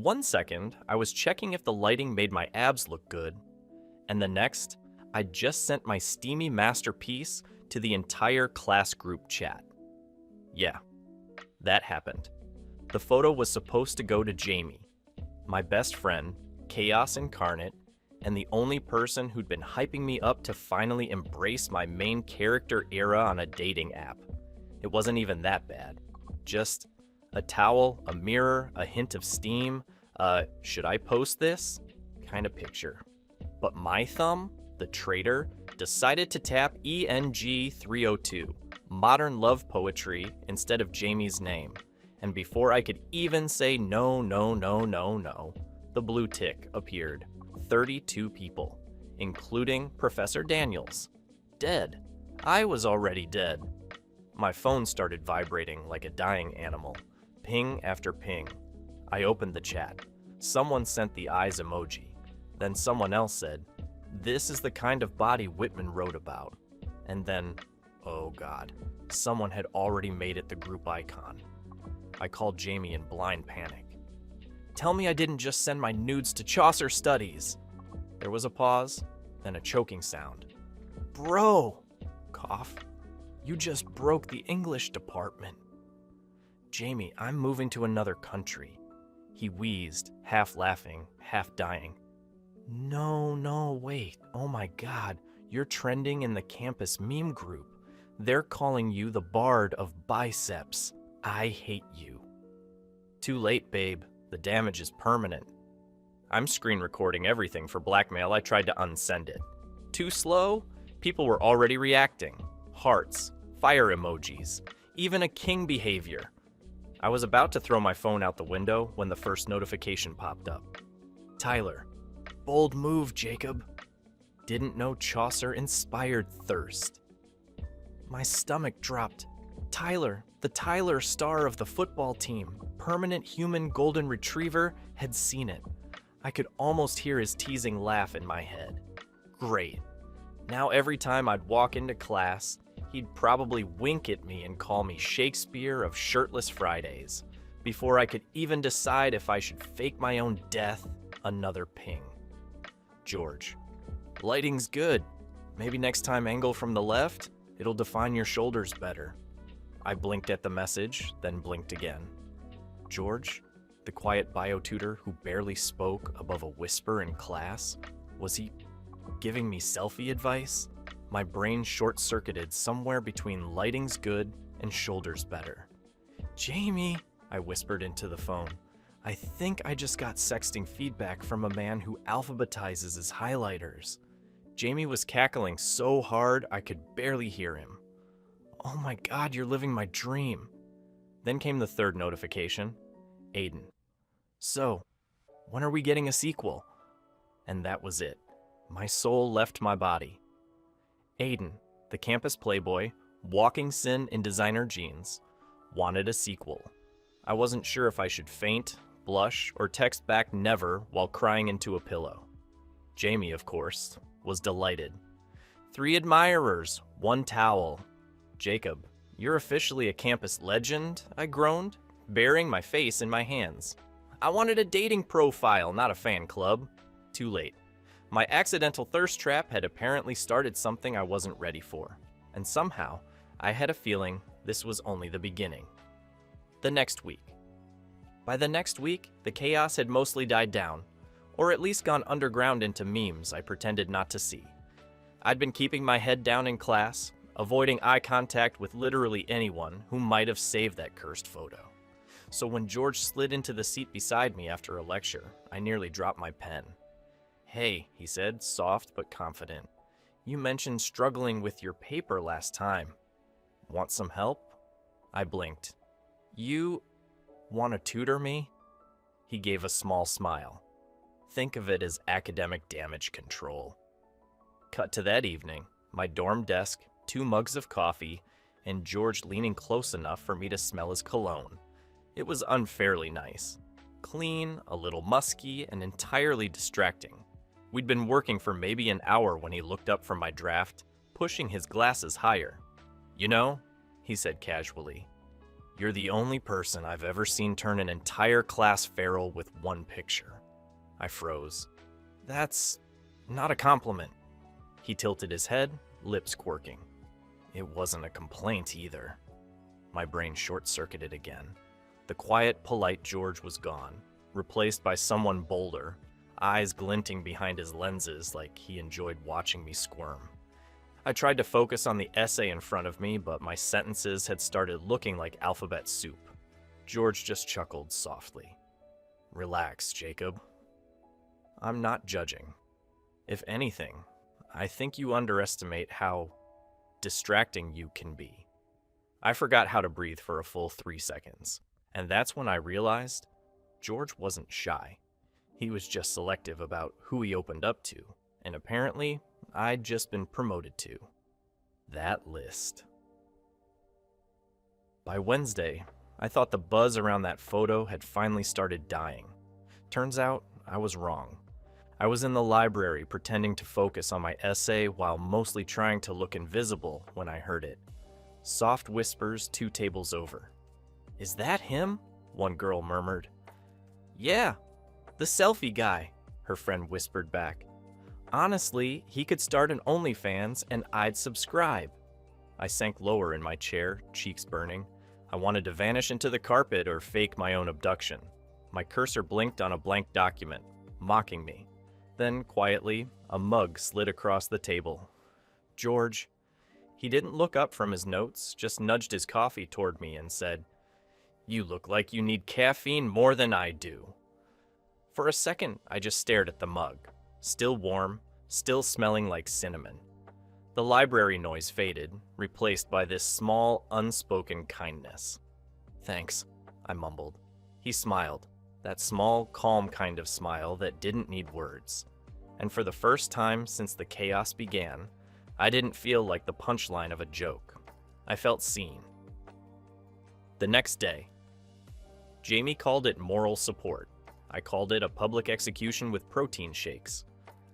One second, I was checking if the lighting made my abs look good, and the next, I just sent my steamy masterpiece to the entire class group chat. Yeah, that happened. The photo was supposed to go to Jamie, my best friend, chaos incarnate, and the only person who'd been hyping me up to finally embrace my main character era on a dating app. It wasn't even that bad. Just a towel, a mirror, a hint of steam, should I post this? Kind of picture. But my thumb, the traitor, decided to tap ENG 302, modern love poetry, instead of Jamie's name. And before I could even say no, the blue tick appeared. 32 people, including Professor Daniels. Dead. I was already dead. My phone started vibrating like a dying animal. Ping after ping. I opened the chat. Someone sent the eyes emoji. Then someone else said, "This is the kind of body Whitman wrote about." And then, oh God, someone had already made it the group icon. I called Jamie in blind panic. "Tell me I didn't just send my nudes to Chaucer Studies." There was a pause, then a choking sound. "Bro," cough, "you just broke the English department." "Jamie, I'm moving to another country." He wheezed, half laughing, half dying. No, wait. Oh my God, you're trending in the campus meme group. They're calling you the Bard of Biceps. I hate you. Too late, babe. The damage is permanent. I'm screen recording everything for blackmail. I tried to unsend it. Too slow? People were already reacting. Hearts, fire emojis, even a king behavior. I was about to throw my phone out the window when the first notification popped up. "Tyler, bold move, Jacob. Didn't know Chaucer inspired thirst." My stomach dropped. Tyler, the Tyler star of the football team, permanent human golden retriever, had seen it. I could almost hear his teasing laugh in my head. Great. Now every time I'd walk into class, he'd probably wink at me and call me Shakespeare of Shirtless Fridays. Before I could even decide if I should fake my own death, another ping. "George, lighting's good. Maybe next time angle from the left, it'll define your shoulders better." I blinked at the message, then blinked again. George, the quiet bio tutor who barely spoke above a whisper in class, was he giving me selfie advice? My brain short-circuited somewhere between lighting's good and shoulders better. "Jamie," I whispered into the phone, "I think I just got sexting feedback from a man who alphabetizes his highlighters." Jamie was cackling so hard I could barely hear him. "Oh my God, you're living my dream." Then came the third notification. Aiden. "So, when are we getting a sequel?" And that was it. My soul left my body. Aiden, the campus playboy, walking sin in designer jeans, wanted a sequel. I wasn't sure if I should faint, blush, or text back never while crying into a pillow. Jamie, of course, was delighted. 3 admirers, 1 towel. "Jacob, you're officially a campus legend," I groaned, burying my face in my hands. I wanted a dating profile, not a fan club. Too late. My accidental thirst trap had apparently started something I wasn't ready for, and somehow I had a feeling this was only the beginning. The next week. By the next week, the chaos had mostly died down, or at least gone underground into memes I pretended not to see. I'd been keeping my head down in class, avoiding eye contact with literally anyone who might have saved that cursed photo. So when George slid into the seat beside me after a lecture, I nearly dropped my pen. "Hey," he said, soft but confident. "You mentioned struggling with your paper last time. Want some help?" I blinked. "You want to tutor me?" He gave a small smile. Think of it as academic damage control. Cut to that evening, my dorm desk, 2 mugs of coffee, and George leaning close enough for me to smell his cologne. It was unfairly nice. Clean, a little musky, and entirely distracting. We'd been working for maybe an hour when he looked up from my draft, pushing his glasses higher. "You know," he said casually, You're the only person I've ever seen turn an entire class feral with one picture. I froze. That's not a compliment. He tilted his head, lips quirking. It wasn't a complaint either. My brain short-circuited again. The quiet, polite George was gone, replaced by someone bolder, eyes glinting behind his lenses like he enjoyed watching me squirm. I tried to focus on the essay in front of me, but my sentences had started looking like alphabet soup. George just chuckled softly. Relax, Jacob. I'm not judging. If anything, I think you underestimate how distracting you can be. I forgot how to breathe for a full 3 seconds, and that's when I realized George wasn't shy. He was just selective about who he opened up to, and apparently, I'd just been promoted to that list. By Wednesday, I thought the buzz around that photo had finally started dying. Turns out, I was wrong. I was in the library pretending to focus on my essay while mostly trying to look invisible when I heard it. Soft whispers 2 tables over. Is that him? One girl murmured. Yeah, the selfie guy, her friend whispered back. Honestly, he could start an OnlyFans and I'd subscribe. I sank lower in my chair, cheeks burning. I wanted to vanish into the carpet or fake my own abduction. My cursor blinked on a blank document, mocking me. Then, quietly, a mug slid across the table. George. He didn't look up from his notes, just nudged his coffee toward me and said, You look like you need caffeine more than I do. For a second, I just stared at the mug. Still warm, still smelling like cinnamon. The library noise faded, replaced by this small, unspoken kindness. Thanks, I mumbled. He smiled, that small, calm kind of smile that didn't need words. And for the first time since the chaos began, I didn't feel like the punchline of a joke. I felt seen. The next day, Jamie called it moral support. I called it a public execution with protein shakes.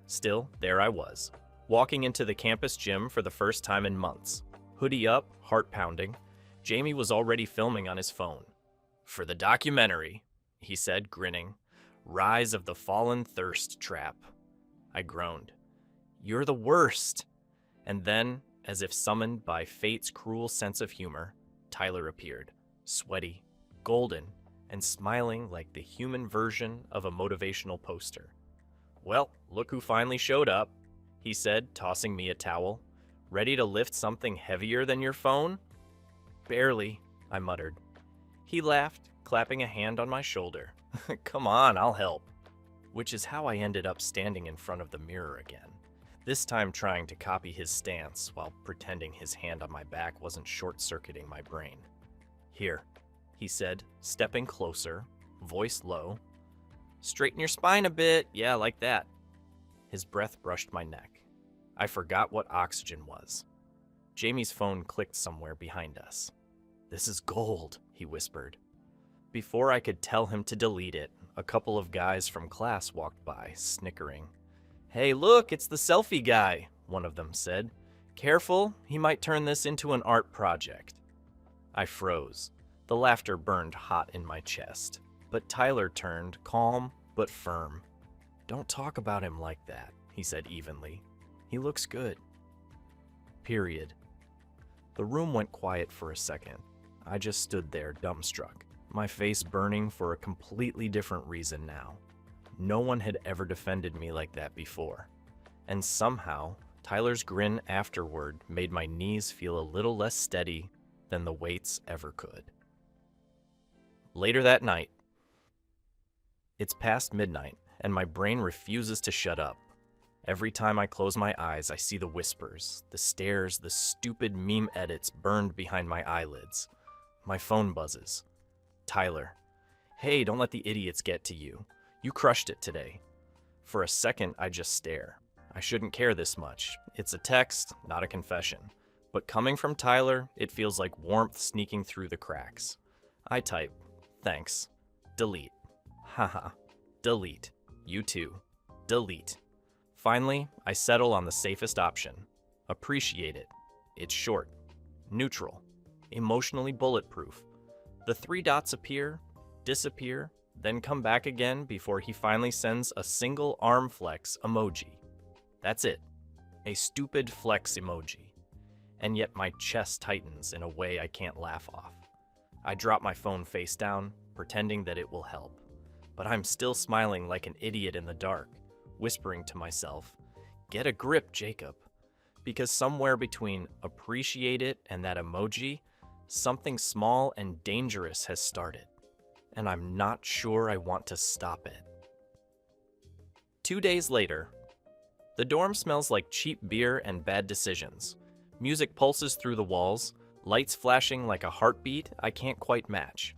Still, there I was, walking into the campus gym for the first time in months. Hoodie up, heart pounding. Jamie was already filming on his phone. For the documentary, he said, grinning. Rise of the Fallen Thirst Trap. I groaned. You're the worst. And then, as if summoned by fate's cruel sense of humor, Tyler appeared, sweaty, golden, and smiling like the human version of a motivational poster. Well, look who finally showed up, he said, tossing me a towel. Ready to lift something heavier than your phone? Barely, I muttered. He laughed, clapping a hand on my shoulder. Come on, I'll help. Which is how I ended up standing in front of the mirror again, this time trying to copy his stance while pretending his hand on my back wasn't short-circuiting my brain. Here, he said, stepping closer, voice low. Straighten your spine a bit, yeah, like that. His breath brushed my neck. I forgot what oxygen was. Jamie's phone clicked somewhere behind us. This is gold, he whispered. Before I could tell him to delete it, a couple of guys from class walked by, snickering. Hey, look, it's the selfie guy, one of them said. Careful, he might turn this into an art project. I froze. The laughter burned hot in my chest. But Tyler turned, calm but firm. Don't talk about him like that, he said evenly. He looks good. Period. The room went quiet for a second. I just stood there, dumbstruck, my face burning for a completely different reason now. No one had ever defended me like that before. And somehow, Tyler's grin afterward made my knees feel a little less steady than the weights ever could. Later that night, it's past midnight, and my brain refuses to shut up. Every time I close my eyes, I see the whispers, the stares, the stupid meme edits burned behind my eyelids. My phone buzzes. Tyler. Hey, don't let the idiots get to you. You crushed it today. For a second, I just stare. I shouldn't care this much. It's a text, not a confession. But coming from Tyler, it feels like warmth sneaking through the cracks. I type, thanks. Delete. Haha. Delete. You too. Delete. Finally, I settle on the safest option. Appreciate it. It's short. Neutral. Emotionally bulletproof. The three dots appear, disappear, then come back again before he finally sends a single arm flex emoji. That's it. A stupid flex emoji. And yet my chest tightens in a way I can't laugh off. I drop my phone face down, pretending that it will help. But I'm still smiling like an idiot in the dark, whispering to myself, "Get a grip, Jacob." Because somewhere between appreciate it and that emoji, something small and dangerous has started. And I'm not sure I want to stop it. 2 days later, the dorm smells like cheap beer and bad decisions. Music pulses through the walls, lights flashing like a heartbeat I can't quite match.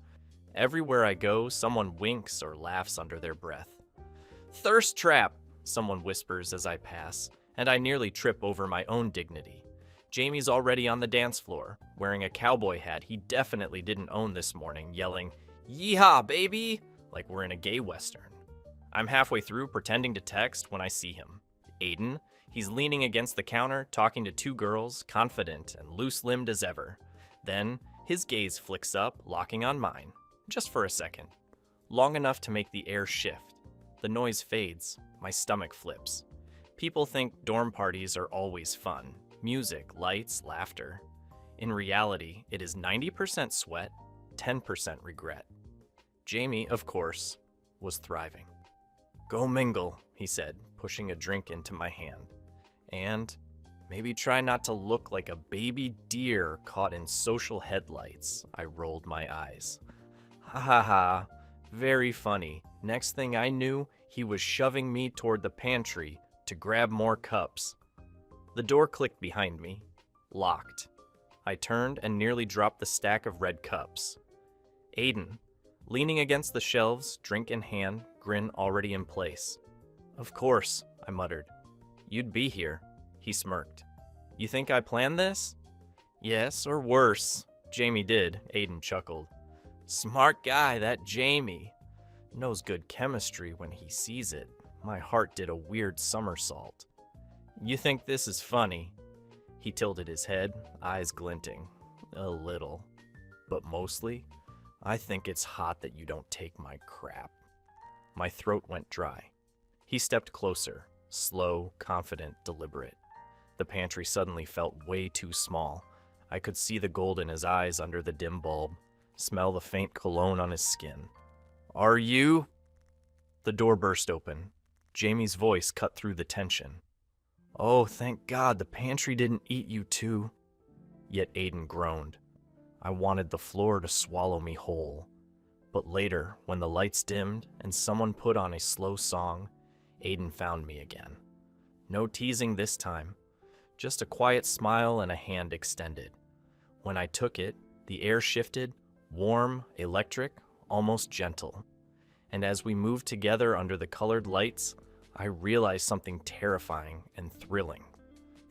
Everywhere I go, someone winks or laughs under their breath. "Thirst trap," someone whispers as I pass, and I nearly trip over my own dignity. Jamie's already on the dance floor, wearing a cowboy hat he definitely didn't own this morning, yelling, "Yeehaw, baby!" like we're in a gay western. I'm halfway through pretending to text when I see him. Aiden, he's leaning against the counter, talking to two girls, confident and loose-limbed as ever. Then, his gaze flicks up, locking on mine. Just for a second. Long enough to make the air shift. The noise fades, my stomach flips. People think dorm parties are always fun. Music, lights, laughter. In reality, it is 90% sweat, 10% regret. Jamie, of course, was thriving. "Go mingle," he said, pushing a drink into my hand. And maybe try not to look like a baby deer caught in social headlights. I rolled my eyes. Ha ha ha, very funny. Next thing I knew, he was shoving me toward the pantry to grab more cups. The door clicked behind me, locked. I turned and nearly dropped the stack of red cups. Aiden, leaning against the shelves, drink in hand, grin already in place. "Of course," I muttered. "You'd be here," he smirked. "You think I planned this?" "Yes, or worse." Jamie did, Aiden chuckled. "Smart guy, that Jamie. Knows good chemistry when he sees it." My heart did a weird somersault. "You think this is funny?" He tilted his head, eyes glinting. "A little. But mostly, I think it's hot that you don't take my crap." My throat went dry. He stepped closer, slow, confident, deliberate. The pantry suddenly felt way too small. I could see the gold in his eyes under the dim bulb, smell the faint cologne on his skin. "Are you?" The door burst open. Jamie's voice cut through the tension. "Oh, thank God the pantry didn't eat you too." Yet Aiden groaned. I wanted the floor to swallow me whole. But later, when the lights dimmed and someone put on a slow song, Aiden found me again. No teasing this time, just a quiet smile and a hand extended. When I took it, the air shifted, warm, electric, almost gentle. And as we moved together under the colored lights, I realized something terrifying and thrilling.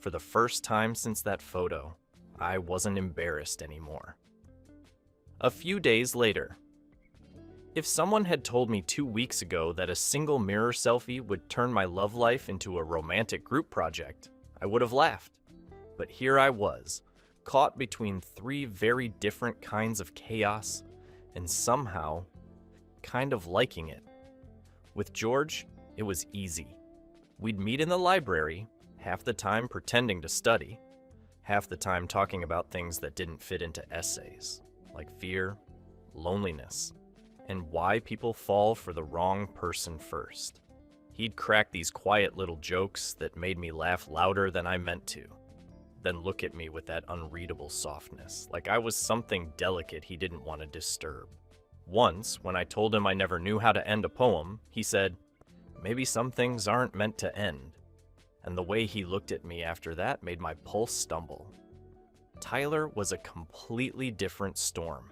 For the first time since that photo, I wasn't embarrassed anymore. A few days later, if someone had told me 2 weeks ago that a single mirror selfie would turn my love life into a romantic group project, I would have laughed. But here I was, caught between three very different kinds of chaos, and somehow kind of liking it. With George, it was easy. We'd meet in the library, half the time pretending to study, half the time talking about things that didn't fit into essays, like fear, loneliness, and why people fall for the wrong person first. He'd crack these quiet little jokes that made me laugh louder than I meant to, then look at me with that unreadable softness, like I was something delicate he didn't want to disturb. Once, when I told him I never knew how to end a poem, he said, "Maybe some things aren't meant to end." And the way he looked at me after that made my pulse stumble. Tyler was a completely different storm.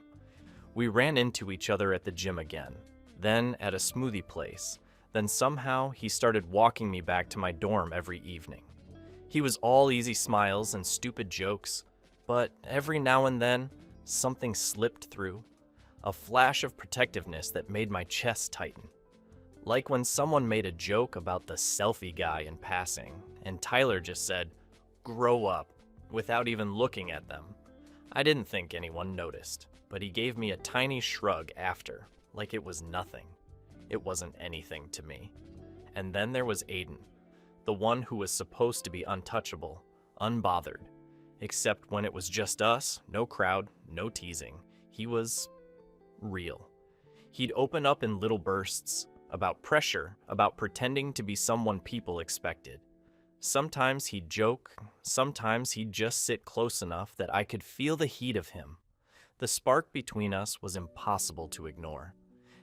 We ran into each other at the gym again, then at a smoothie place, then somehow he started walking me back to my dorm every evening. He was all easy smiles and stupid jokes, but every now and then, something slipped through, a flash of protectiveness that made my chest tighten. Like when someone made a joke about the selfie guy in passing, and Tyler just said, "Grow up," without even looking at them. I didn't think anyone noticed. but he gave me a tiny shrug after, like it was nothing. It wasn't anything to me. And then there was Aiden, the one who was supposed to be untouchable, unbothered. Except when it was just us, no crowd, no teasing. He was real. He'd open up in little bursts, about pressure, about pretending to be someone people expected. Sometimes he'd joke, sometimes he'd just sit close enough that I could feel the heat of him. The spark between us was impossible to ignore.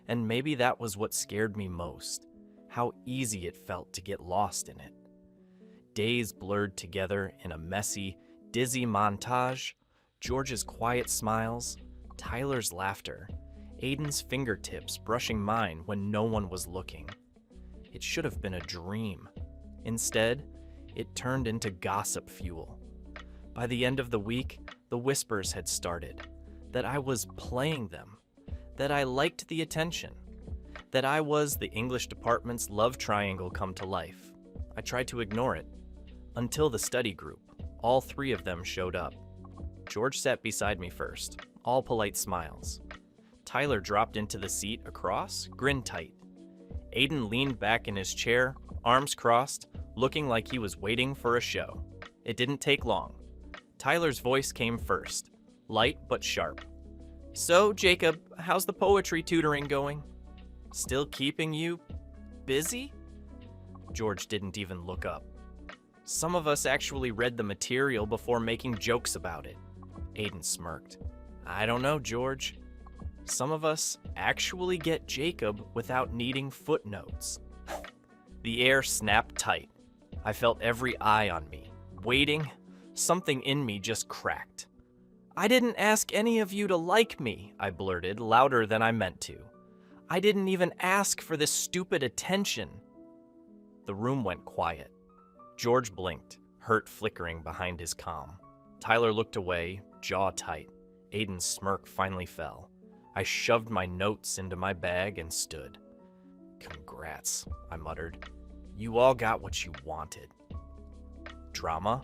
And maybe that was what scared me most, how easy it felt to get lost in it. Days blurred together in a messy, dizzy montage, George's quiet smiles, Tyler's laughter, Aiden's fingertips brushing mine when no one was looking. It should have been a dream. Instead, it turned into gossip fuel. By the end of the week, the whispers had started, that I was playing them, that I liked the attention, that I was the English department's love triangle come to life. I tried to ignore it, until the study group. All three of them showed up. George sat beside me first, all polite smiles. Tyler dropped into the seat across, grin tight. Aiden leaned back in his chair, arms crossed, looking like he was waiting for a show. It didn't take long. Tyler's voice came first, light but sharp. "So, Jacob, how's the poetry tutoring going? Still keeping you busy?" George didn't even look up. "Some of us actually read the material before making jokes about it." Aiden smirked. "I don't know, George. Some of us actually get Jacob without needing footnotes." The air snapped tight. I felt every eye on me, waiting. Something in me just cracked. "I didn't ask any of you to like me," I blurted, louder than I meant to. "I didn't even ask for this stupid attention." The room went quiet. George blinked, hurt flickering behind his calm. Tyler looked away, jaw tight. Aiden's smirk finally fell. I shoved my notes into my bag and stood. "Congrats," I muttered. "You all got what you wanted." Drama?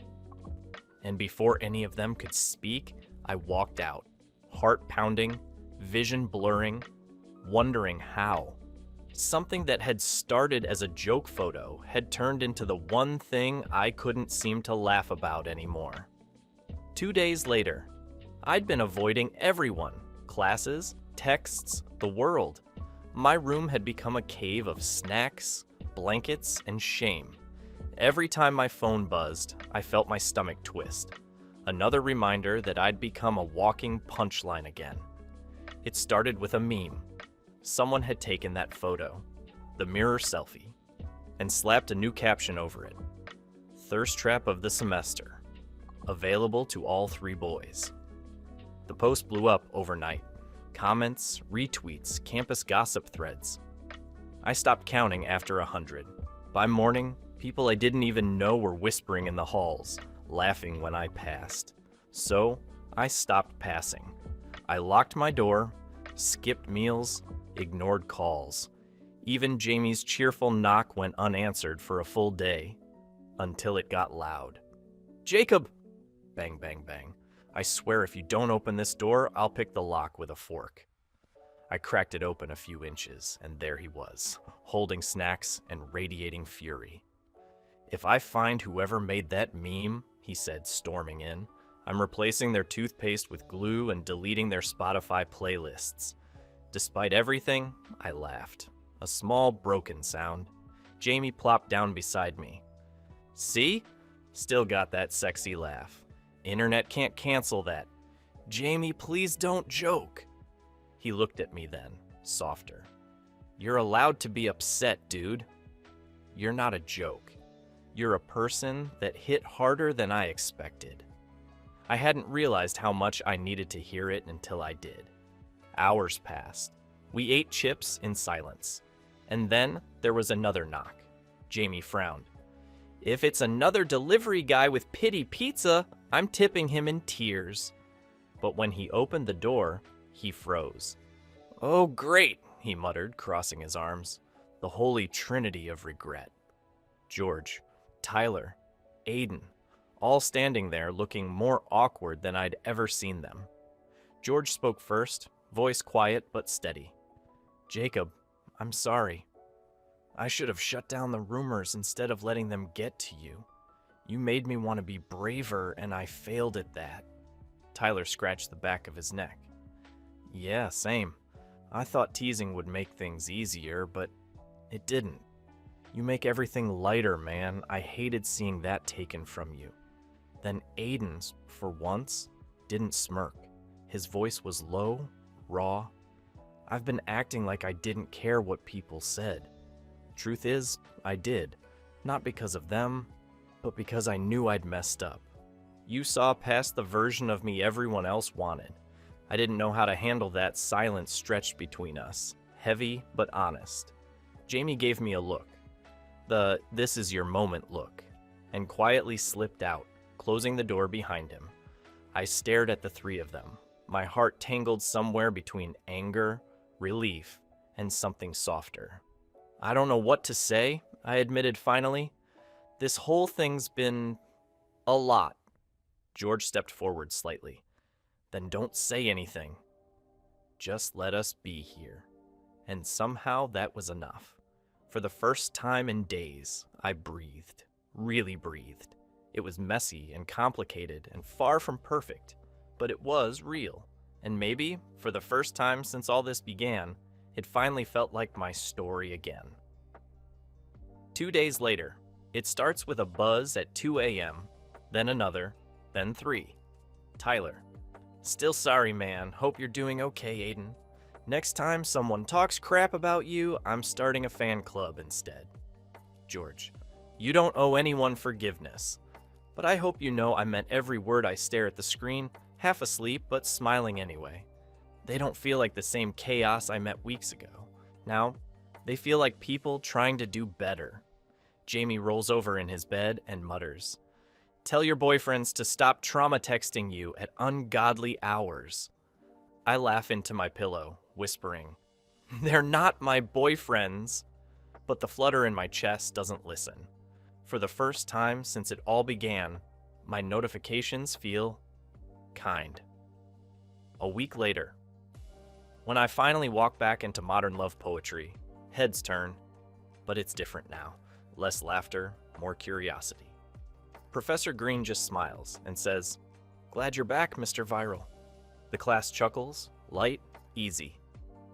And before any of them could speak, I walked out, heart pounding, vision blurring, wondering how. Something that had started as a joke photo had turned into the one thing I couldn't seem to laugh about anymore. 2 days later, I'd been avoiding everyone, classes, texts, the world. My room had become a cave of snacks, blankets, and shame. Every time my phone buzzed, I felt my stomach twist. Another reminder that I'd become a walking punchline again. It started with a meme. Someone had taken that photo, the mirror selfie, and slapped a new caption over it. "Thirst trap of the semester. Available to all 3 boys." The post blew up overnight. Comments, retweets, campus gossip threads. I stopped counting after 100. By morning, people I didn't even know were whispering in the halls, laughing when I passed. So, I stopped passing. I locked my door, skipped meals, ignored calls. Even Jamie's cheerful knock went unanswered for a full day, until it got loud. "Jacob!" Bang, bang, bang. "I swear if you don't open this door, I'll pick the lock with a fork." I cracked it open a few inches, and there he was, holding snacks and radiating fury. "If I find whoever made that meme," he said, storming in, "I'm replacing their toothpaste with glue and deleting their Spotify playlists." Despite everything, I laughed. A small, broken sound. Jamie plopped down beside me. "See? Still got that sexy laugh. Internet can't cancel that. Jamie, please don't joke." He looked at me then, softer. "You're allowed to be upset, dude. You're not a joke. You're a person that hit harder than I expected." I hadn't realized how much I needed to hear it until I did. Hours passed. We ate chips in silence. And then there was another knock. Jamie frowned. "If it's another delivery guy with pity pizza, I'm tipping him in tears." But when he opened the door, he froze. "Oh, great," he muttered, crossing his arms. The holy trinity of regret. George, Tyler, Aiden, all standing there looking more awkward than I'd ever seen them. George spoke first, voice quiet but steady. Jacob, I'm sorry. I should have shut down the rumors instead of letting them get to you. You made me want to be braver, and I failed at that. Tyler scratched the back of his neck. Yeah, same. I thought teasing would make things easier, but it didn't. You make everything lighter, man. I hated seeing that taken from you. Then Aiden's, for once, didn't smirk. His voice was low, raw. I've been acting like I didn't care what people said. Truth is, I did. Not because of them, but because I knew I'd messed up. You saw past the version of me everyone else wanted. I didn't know how to handle that silence stretched between us. Heavy, but honest. Jamie gave me a look. The "this is your moment" look, and quietly slipped out, closing the door behind him. I stared at the three of them, my heart tangled somewhere between anger, relief, and something softer. I don't know what to say, I admitted finally. This whole thing's been a lot. George stepped forward slightly. Then don't say anything. Just let us be here. And somehow that was enough. For the first time in days, I breathed. Really breathed. It was messy and complicated and far from perfect, but it was real. And maybe, for the first time since all this began, it finally felt like my story again. 2 days later, it starts with a buzz at 2 a.m., then another, then 3. Tyler. Still sorry, man. Hope you're doing okay, Aiden. Next time someone talks crap about you, I'm starting a fan club instead. George. You don't owe anyone forgiveness. But I hope you know I meant every word. I stare at the screen, half asleep but smiling anyway. They don't feel like the same chaos I met weeks ago. Now, they feel like people trying to do better. Jamie rolls over in his bed and mutters, Tell your boyfriends to stop trauma texting you at ungodly hours. I laugh into my pillow, whispering, They're not my boyfriends. But the flutter in my chest doesn't listen. For the first time since it all began, my notifications feel kind. A week later, when I finally walk back into modern love poetry, heads turn, but it's different now. Less laughter, more curiosity. Professor Green just smiles and says, Glad you're back, Mr. Viral. The class chuckles, light, easy.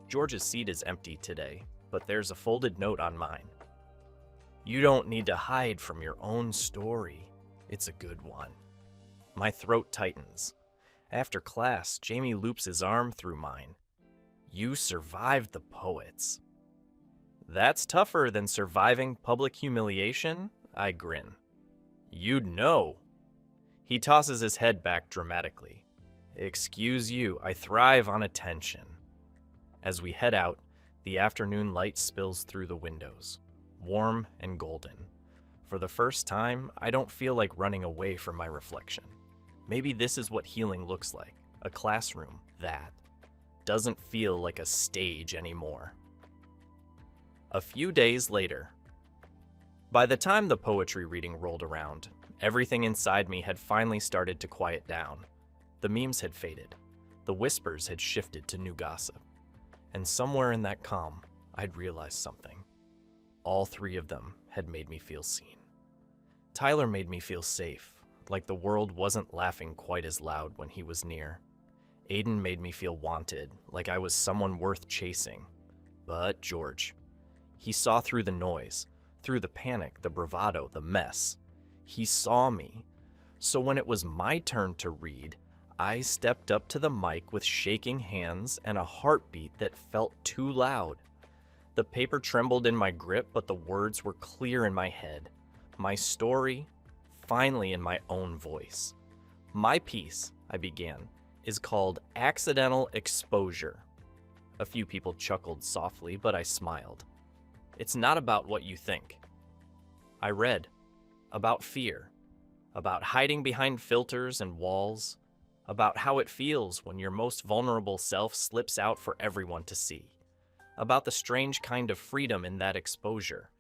George's seat is empty today, but there's a folded note on mine. You don't need to hide from your own story. It's a good one. My throat tightens. After class, Jamie loops his arm through mine. You survived the poets. That's tougher than surviving public humiliation, I grin. You'd know. He tosses his head back dramatically. Excuse you, I thrive on attention. As we head out, the afternoon light spills through the windows, warm and golden. For the first time, I don't feel like running away from my reflection. Maybe this is what healing looks like, a classroom that doesn't feel like a stage anymore. A few days later. By the time the poetry reading rolled around, everything inside me had finally started to quiet down. The memes had faded. The whispers had shifted to new gossip. And somewhere in that calm, I'd realized something. All three of them had made me feel seen. Tyler made me feel safe, like the world wasn't laughing quite as loud when he was near. Aiden made me feel wanted, like I was someone worth chasing. But George, he saw through the noise, through the panic, the bravado, the mess. He saw me. So when it was my turn to read, I stepped up to the mic with shaking hands and a heartbeat that felt too loud. The paper trembled in my grip, but the words were clear in my head. My story, finally in my own voice. My piece, I began, is called Accidental Exposure. A few people chuckled softly, but I smiled. It's not about what you think. I read about fear, about hiding behind filters and walls, about how it feels when your most vulnerable self slips out for everyone to see, about the strange kind of freedom in that exposure,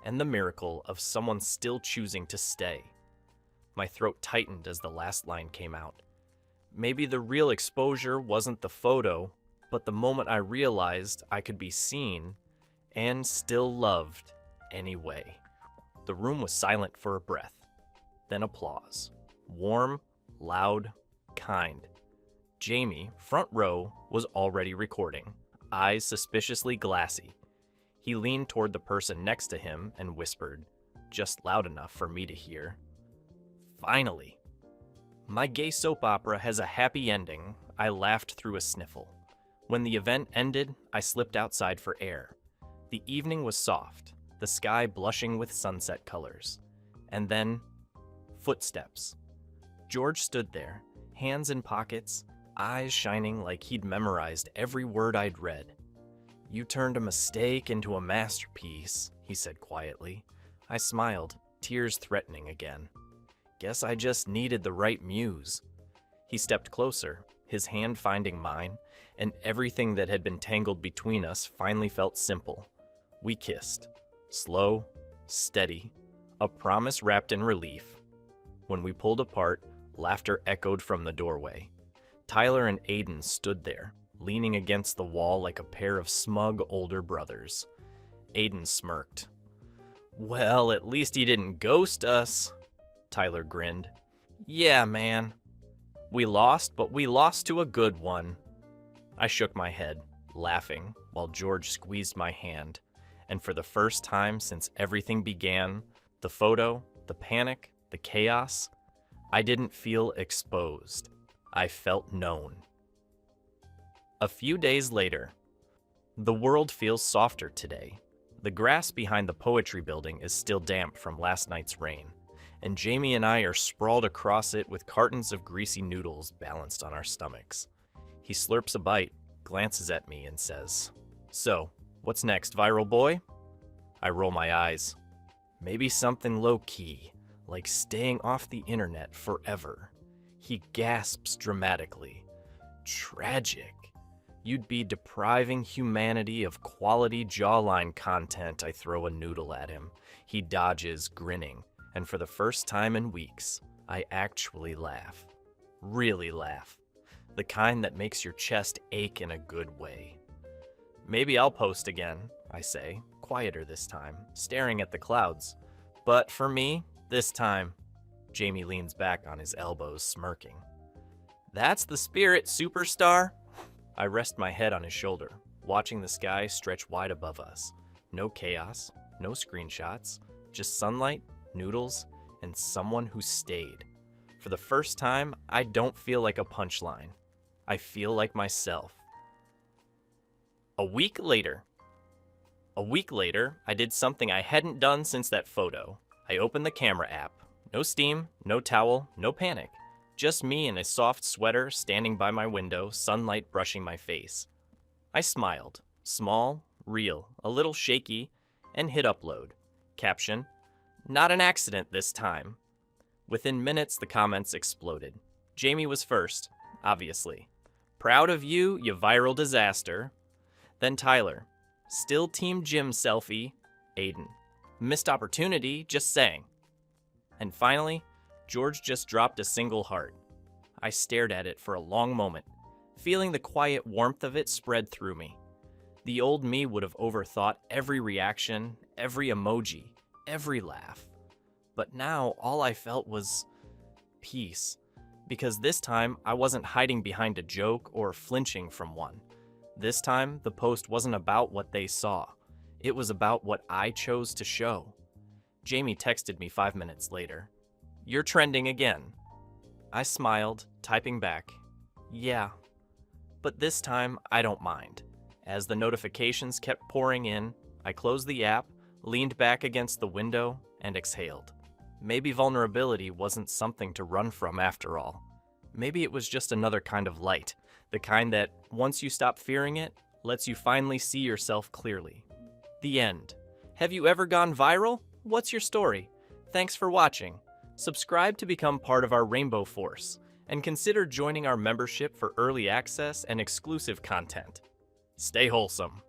and the miracle of someone still choosing to stay. My throat tightened as the last line came out. Maybe the real exposure wasn't the photo, but the moment I realized I could be seen and still loved anyway. The room was silent for a breath, then applause. Warm, loud, kind. Jamie, front row, was already recording, eyes suspiciously glassy. He leaned toward the person next to him and whispered, just loud enough for me to hear. Finally. My gay soap opera has a happy ending. I laughed through a sniffle. When the event ended, I slipped outside for air. The evening was soft, the sky blushing with sunset colors. And then, footsteps. George stood there, hands in pockets, eyes shining like he'd memorized every word I'd read. You turned a mistake into a masterpiece, he said quietly. I smiled, tears threatening again. Guess I just needed the right muse. He stepped closer, his hand finding mine, and everything that had been tangled between us finally felt simple. We kissed. Slow, steady, a promise wrapped in relief. When we pulled apart, laughter echoed from the doorway. Tyler and Aiden stood there, leaning against the wall like a pair of smug older brothers. Aiden smirked. Well, at least he didn't ghost us. Tyler grinned. Yeah, man. We lost, but we lost to a good one. I shook my head, laughing, while George squeezed my hand. And for the first time since everything began, the photo, the panic, the chaos, I didn't feel exposed. I felt known. A few days later, the world feels softer today. The grass behind the poetry building is still damp from last night's rain, and Jamie and I are sprawled across it with cartons of greasy noodles balanced on our stomachs. He slurps a bite, glances at me, and says, So, what's next, viral boy? I roll my eyes. Maybe something low-key, like staying off the internet forever. He gasps dramatically. Tragic. You'd be depriving humanity of quality jawline content. I throw a noodle at him. He dodges, grinning, and for the first time in weeks, I actually laugh. Really laugh. The kind that makes your chest ache in a good way. Maybe I'll post again, I say, quieter this time, staring at the clouds. But for me, this time, Jamie leans back on his elbows, smirking. That's the spirit, superstar. I rest my head on his shoulder, watching the sky stretch wide above us. No chaos, no screenshots, just sunlight, noodles, and someone who stayed. For the first time, I don't feel like a punchline. I feel like myself. A week later, I did something I hadn't done since that photo. I opened the camera app. No steam, no towel, no panic. Just me in a soft sweater standing by my window, sunlight brushing my face. I smiled, small, real, a little shaky, and hit upload. Caption, not an accident this time. Within minutes, the comments exploded. Jamie was first, obviously. Proud of you, you viral disaster. Then Tyler, still Team Jim selfie, Aiden. Missed opportunity, just saying. And finally, George just dropped a single heart. I stared at it for a long moment, feeling the quiet warmth of it spread through me. The old me would have overthought every reaction, every emoji, every laugh. But now all I felt was peace, because this time I wasn't hiding behind a joke or flinching from one. This time, the post wasn't about what they saw. It was about what I chose to show. Jamie texted me 5 minutes later. You're trending again. I smiled, typing back, yeah. But this time, I don't mind. As the notifications kept pouring in, I closed the app, leaned back against the window, and exhaled. Maybe vulnerability wasn't something to run from after all. Maybe it was just another kind of light, the kind that, once you stop fearing it, lets you finally see yourself clearly. The end. Have you ever gone viral? What's your story? Thanks for watching. Subscribe to become part of our Rainbow Force, and consider joining our membership for early access and exclusive content. Stay wholesome.